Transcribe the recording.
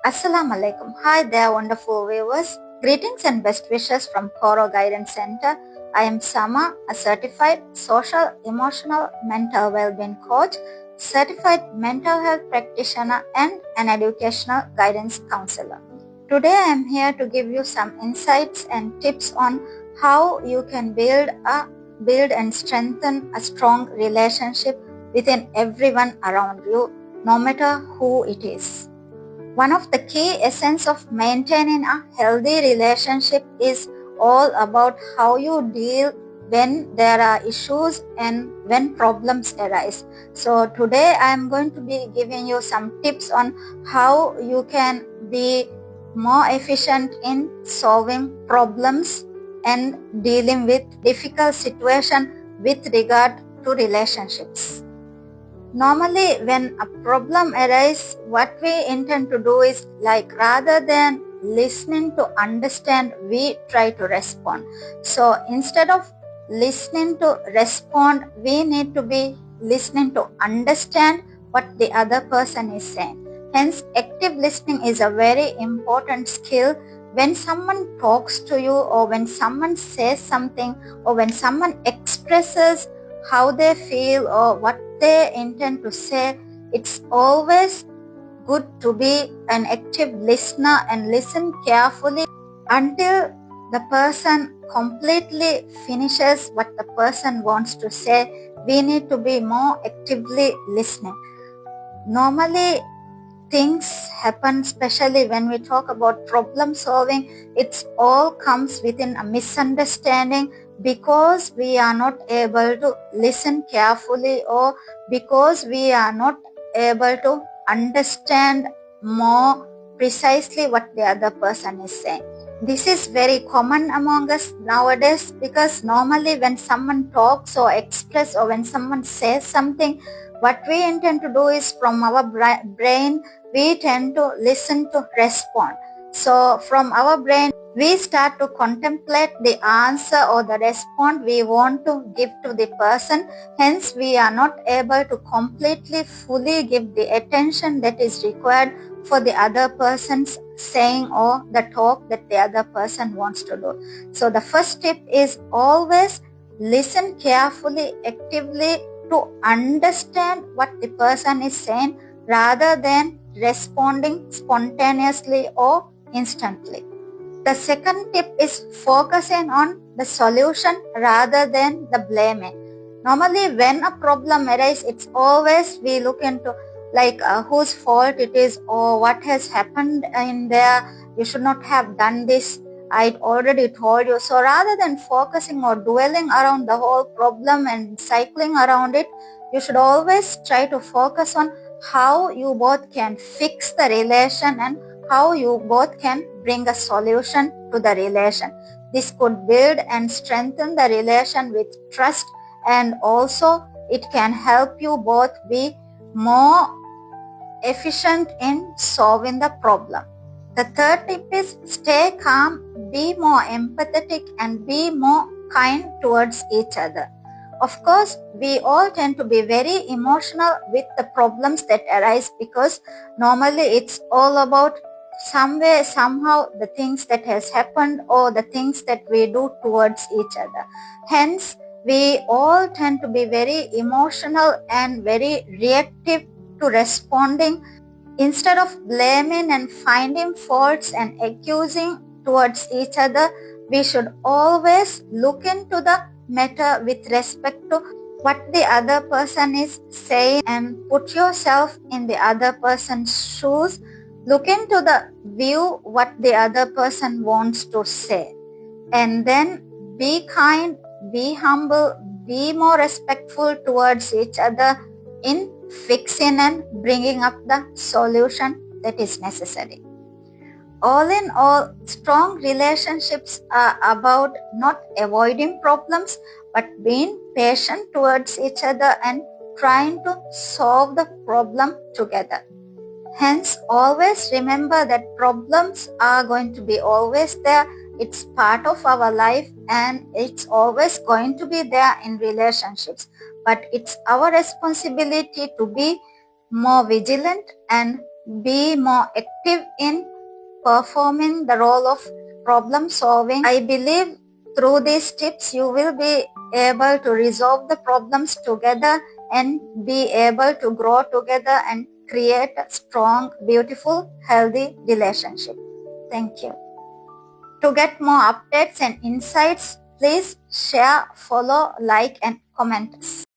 Assalamu alaikum. Hi there, wonderful viewers. Greetings and best wishes from Koro Guidance Center. I am Sama, a certified social, emotional, mental well-being coach, certified mental health practitioner, and an educational guidance counselor. Today, I am here to give you some insights and tips on how you can build and strengthen a strong relationship within everyone around you, no matter who it is. One of the key essence of maintaining a healthy relationship is all about how you deal when there are issues and when problems arise. So today I am going to be giving you some tips on how you can be more efficient in solving problems and dealing with difficult situation with regard to relationships. Normally, when a problem arises, what we intend to do is rather than listening to understand, we try to respond. So instead of listening to respond, we need to be listening to understand what the other person is saying. Hence, active listening is a very important skill. When someone talks to you, or when someone says something, or when someone expresses how they feel or what they intend to say, it's always good to be an active listener and listen carefully until the person completely finishes what the person wants to say. We need to be more actively listening. Normally, things happen, especially when we talk about problem solving. It's all comes within a misunderstanding because we are not able to listen carefully, or because we are not able to understand more precisely what the other person is saying. This is very common among us nowadays, because normally when someone talks or express, or when someone says something, what we intend to do is, from our brain, we tend to listen to respond. So from our brain, we start to contemplate the answer or the response we want to give to the person. Hence, we are not able to completely, fully give the attention that is required for the other person's saying or the talk that the other person wants to do. So the first tip is always listen carefully, actively, to understand what the person is saying rather than responding spontaneously or instantly. The second tip is focusing on the solution rather than the blaming. Normally, when a problem arises, it's always we look into whose fault it is, or what has happened in there. You should not have done this. I already told you. So rather than focusing or dwelling around the whole problem and cycling around it, you should always try to focus on how you both can fix the relation and how you both can bring a solution to the relation. This could build and strengthen the relation with trust, and also it can help you both be more efficient in solving the problem. The third tip is stay calm, be more empathetic, and be more kind towards each other. Of course, we all tend to be very emotional with the problems that arise, because normally it's all about somewhere, somehow, the things that has happened or the things that we do towards each other. Hence, we all tend to be very emotional and very reactive to responding. Instead of blaming and finding faults and accusing towards each other, we should always look into the matter with respect to what the other person is saying and put yourself in the other person's shoes. Look into the view what the other person wants to say, and then be kind, be humble, be more respectful towards each other in fixing and bringing up the solution that is necessary. All in all, strong relationships are about not avoiding problems, but being patient towards each other and trying to solve the problem together. Hence, always remember that problems are going to be always there. It's part of our life, and it's always going to be there in relationships. But it's our responsibility to be more vigilant and be more active in performing the role of problem solving. I believe through these tips you will be able to resolve the problems together and be able to grow together and create a strong, beautiful, healthy relationship. Thank you. To get more updates and insights, please share, follow, like and comment us.